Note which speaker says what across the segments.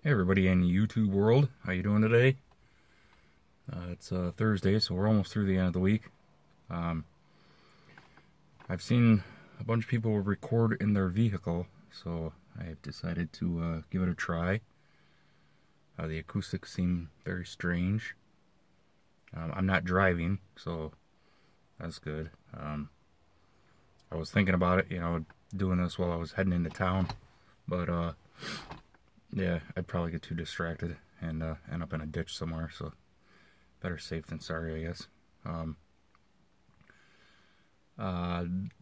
Speaker 1: Hey everybody in YouTube world, how you doing today? It's Thursday, so we're almost through the end of the week. I've seen a bunch of people record in their vehicle, so I've decided to give it a try. The acoustics seem very strange. I'm not driving, so that's good. I was thinking about it, doing this while I was heading into town, but yeah, I'd probably get too distracted and end up in a ditch somewhere, so better safe than sorry, I guess.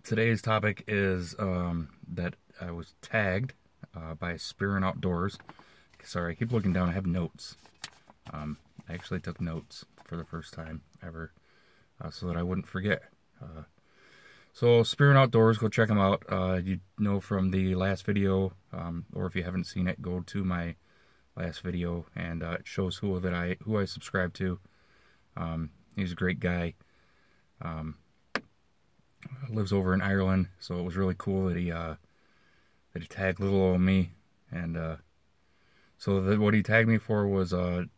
Speaker 1: Today's topic is that I was tagged by Spearin' Outdoors. Sorry, I keep looking down. I have notes. I actually took notes for the first time ever so that I wouldn't forget. So Spearin' Outdoors, go check them out. You know from the last video, or if you haven't seen it, go to my last video, and it shows who I subscribe to. He's a great guy. Lives over in Ireland, so it was really cool that he tagged little old me, and what he tagged me for was on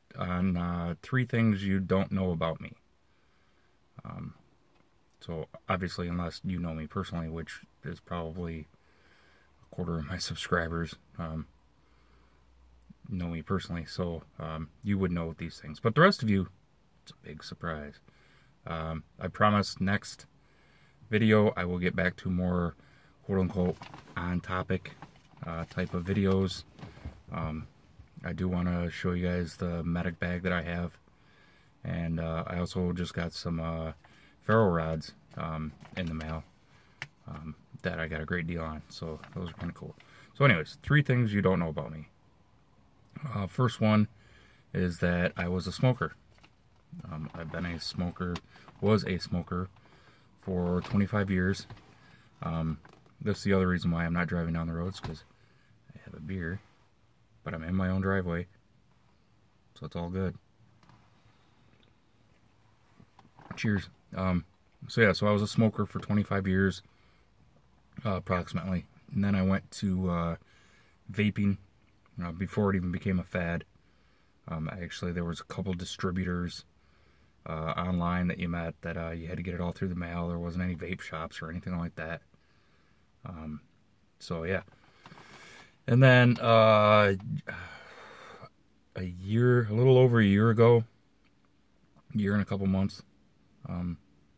Speaker 1: 3 things you don't know about me. So obviously, unless you know me personally, which is probably a quarter of my subscribers know me personally, so you would know these things. But the rest of you, it's a big surprise. I promise next video I will get back to more quote-unquote on-topic type of videos. I do want to show you guys the medic bag that I have, and I also just got some ferro rods in the mail that I got a great deal on, so those are kind of cool. So anyways, 3 things you don't know about me. First one is that I was a smoker. I've been a smoker, was a smoker for 25 years. That's the other reason why I'm not driving down the roads, because I have a beer, but I'm in my own driveway, so it's all good. Cheers. So I was a smoker for 25 years, approximately, and then I went to vaping before it even became a fad. Actually, there was a couple distributors online that you met that you had to get it all through the mail. There wasn't any vape shops or anything like that. So yeah, and then a little over a year ago, year and a couple months,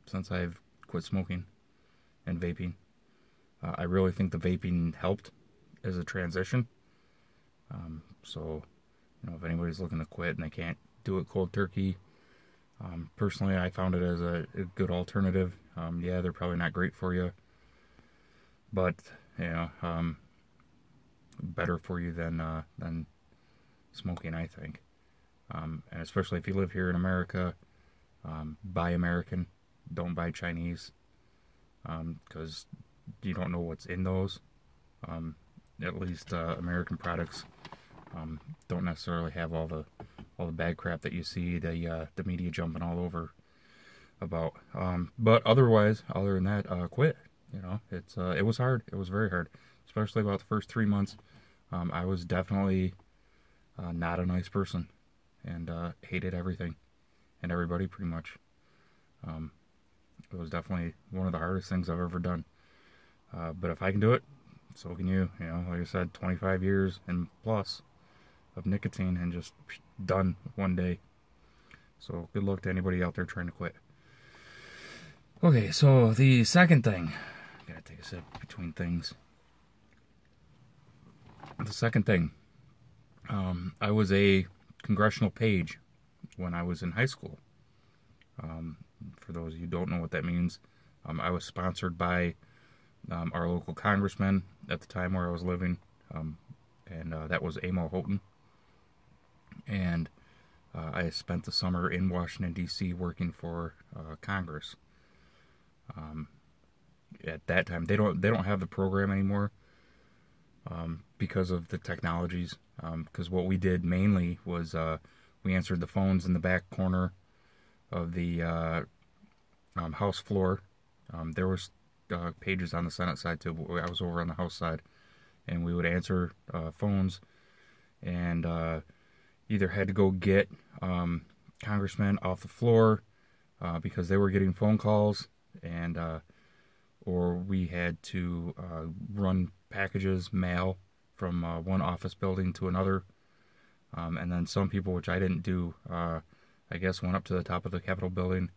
Speaker 1: since I've quit smoking and vaping. I really think the vaping helped as a transition. So, if anybody's looking to quit and they can't do it cold turkey, personally, I found it as a good alternative. Yeah, they're probably not great for you, but better for you than smoking, I think. And especially if you live here in America, buy American, don't buy Chinese, because you don't know what's in those. At least American products don't necessarily have all the bad crap that you see the media jumping all over about. But other than that, quit. It was hard. It was very hard, especially about the first 3 months. I was definitely not a nice person, and hated everything and everybody pretty much. It was definitely one of the hardest things I've ever done. But if I can do it, so can you. Like I said, 25 years and plus of nicotine, and just done one day. So good luck to anybody out there trying to quit. Okay, so the second thing, gotta take a sip between things. The second thing, I was a congressional page when I was in high school. For those of you who don't know what that means, I was sponsored by our local congressman at the time where I was living, and that was Amo Houghton. And I spent the summer in Washington, D.C. working for Congress. At that time, they don't have the program anymore because of the technologies. Because what we did mainly was we answered the phones in the back corner of the House floor. There was pages on the Senate side too, but I was over on the House side, and we would answer phones and either had to go get congressmen off the floor because they were getting phone calls, and or we had to run packages, mail from one office building to another. And then some people, which I didn't do, I guess went up to the top of the Capitol building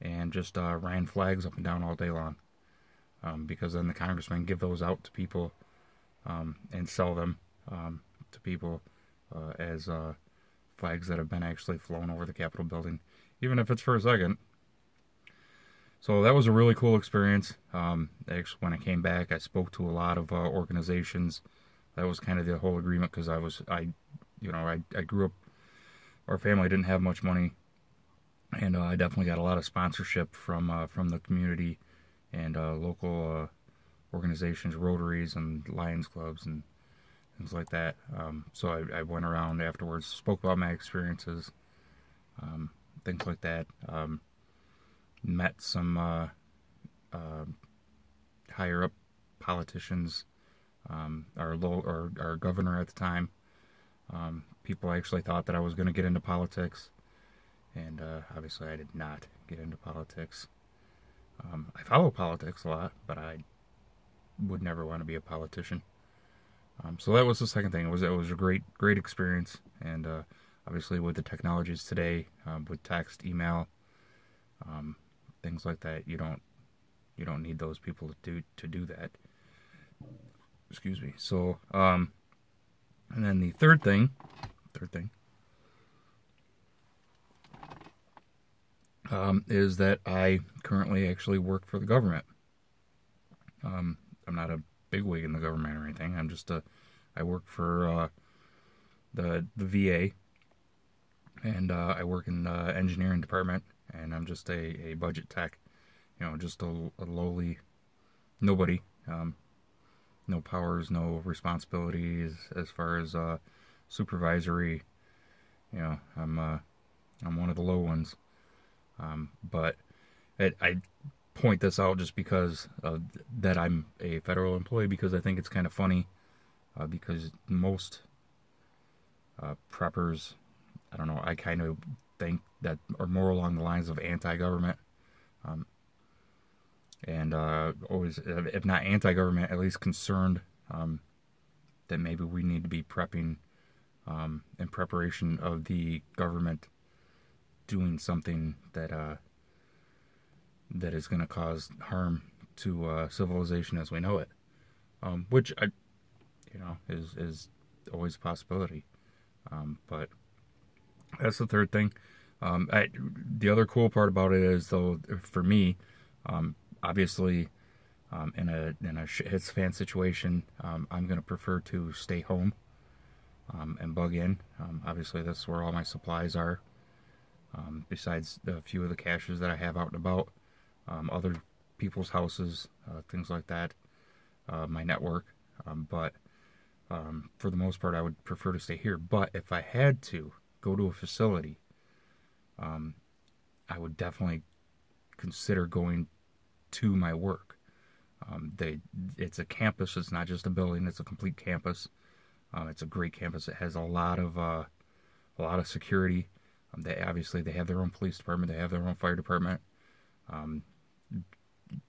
Speaker 1: and just ran flags up and down all day long. Because then the congressmen give those out to people and sell them to people as flags that have been actually flown over the Capitol building, even if it's for a second. So that was a really cool experience. Actually, when I came back, I spoke to a lot of organizations. That was kind of the whole agreement, because I grew up, our family didn't have much money, and I definitely got a lot of sponsorship from the community and local organizations, Rotaries and Lions Clubs and things like that. So I went around afterwards, spoke about my experiences, things like that. Met some higher up politicians, our governor at the time. People actually thought that I was going to get into politics, and obviously I did not get into politics. I follow politics a lot, but I would never want to be a politician. So that was the second thing. It was a great experience, and obviously with the technologies today, with text, email, things like that, you don't need those people to do that. Excuse me. So and then the third thing is that I currently actually work for the government. I'm not a bigwig in the government or anything. I work for the VA, and I work in the engineering department, and I'm just a budget tech. Just a lowly nobody. No powers, no responsibilities as far as supervisory. I'm one of the low ones. But I point this out just because that I'm a federal employee, because I think it's kind of funny, because most preppers, I don't know, I kind of think that are more along the lines of anti-government, and always, if not anti-government, at least concerned that maybe we need to be prepping in preparation of the government doing something that is going to cause harm to civilization as we know it, which is always a possibility. But that's the third thing. The other cool part about it is, though, for me, obviously, in a hits fan situation, I'm going to prefer to stay home and bug in. Obviously, that's where all my supplies are. Besides a few of the caches that I have out and about, other people's houses, things like that, my network. But for the most part, I would prefer to stay here. But if I had to go to a facility, I would definitely consider going to my work. It's a campus. It's not just a building. It's a complete campus. It's a great campus. It has a lot of security. They have their own police department. They have their own fire department.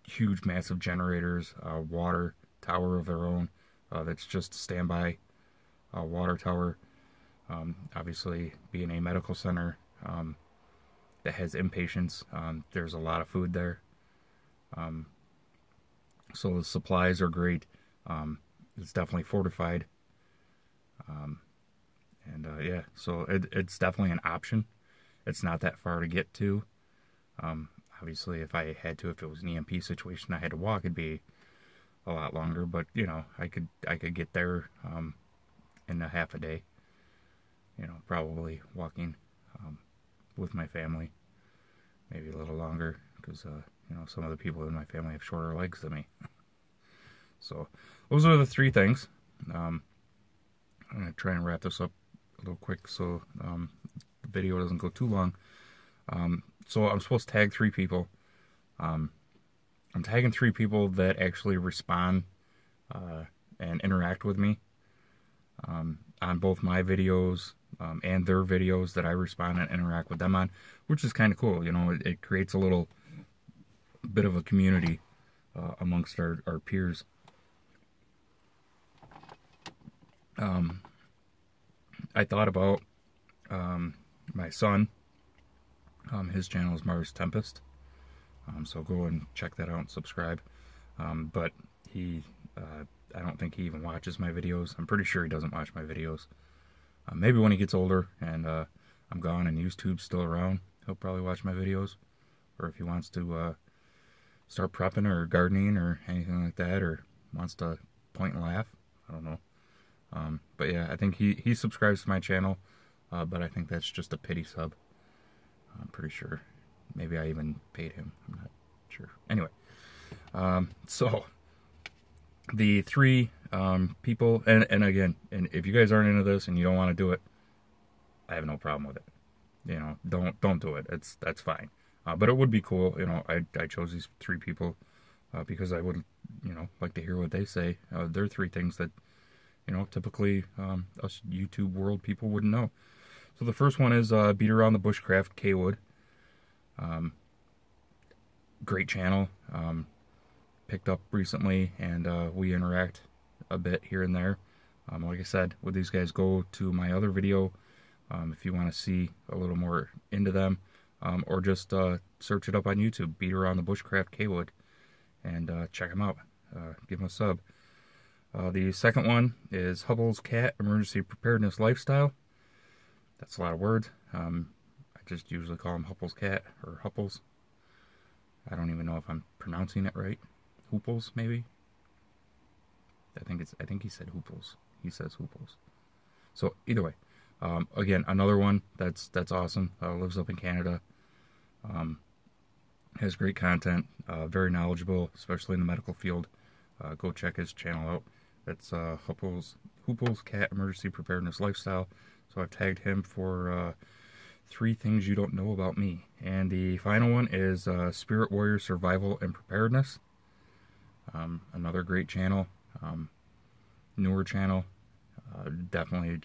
Speaker 1: Huge, massive generators. Water tower of their own. That's just a standby water tower. Obviously, being a medical center that has inpatients, there's a lot of food there. So the supplies are great. It's definitely fortified. Yeah, so it's definitely an option. It's not that far to get to. Obviously, if it was an EMP situation, I had to walk, it'd be a lot longer. But I could get there in a half a day. Probably walking with my family, maybe a little longer, because some of the people in my family have shorter legs than me. So those are the three things. I'm gonna try and wrap this up a little quick so the video doesn't go too long. So I'm supposed to tag 3 people. I'm tagging 3 people that actually respond and interact with me. on both my videos and their videos that I respond and interact with them on, which is kind of cool. You know, it creates a little bit of a community amongst our peers. I thought about my son. His channel is Mars Tempest, so go and check that out and subscribe. But he, I don't think he even watches my videos. I'm pretty sure he doesn't watch my videos. Maybe when he gets older and I'm gone and YouTube's still around, he'll probably watch my videos. Or if he wants to start prepping or gardening or anything like that, or wants to point and laugh, I don't know. But yeah, I think he subscribes to my channel, but I think that's just a pity sub. I'm pretty sure. Maybe I even paid him. I'm not sure. Anyway, so the three people, and again, and if you guys aren't into this and you don't want to do it, I have no problem with it. You know, don't do it. That's fine. But it would be cool. You know, I chose these three people because I would, you know, like to hear what they say. They're three things that, you know, typically us YouTube world people wouldn't know. So the first one is Beat Around the Bushcraft K-Wood. Great channel. Picked up recently, and we interact a bit here and there. Like I said, with these guys, go to my other video if you want to see a little more into them, or just search it up on YouTube, Beat Around the Bushcraft K-Wood, and check them out. Give them a sub. The second one is Hubble's Cat Emergency Preparedness Lifestyle. That's a lot of words. I just usually call him Hupple's Cat, or Hupples. I don't even know if I'm pronouncing it right. Hooples, maybe? I think he said Hooples. He says Hooples. So, either way. Again, another one that's awesome. Lives up in Canada. Has great content. Very knowledgeable, especially in the medical field. Go check his channel out. That's Hooples Cat Emergency Preparedness Lifestyle. So I've tagged him for 3 things you don't know about me. And the final one is Spirit Warrior Survival and Preparedness. Another great channel. Newer channel. Definitely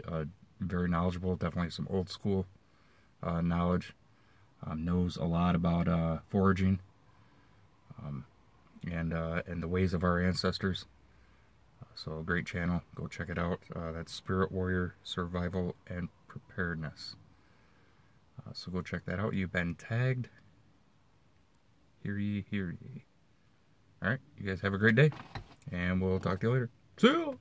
Speaker 1: very knowledgeable. Definitely some old school knowledge. Knows a lot about foraging and the ways of our ancestors. So, great channel. Go check it out. That's Spirit Warrior Survival and Preparedness. So go check that out. You've been tagged. Hear ye, hear ye. Alright, you guys have a great day. And we'll talk to you later. See ya!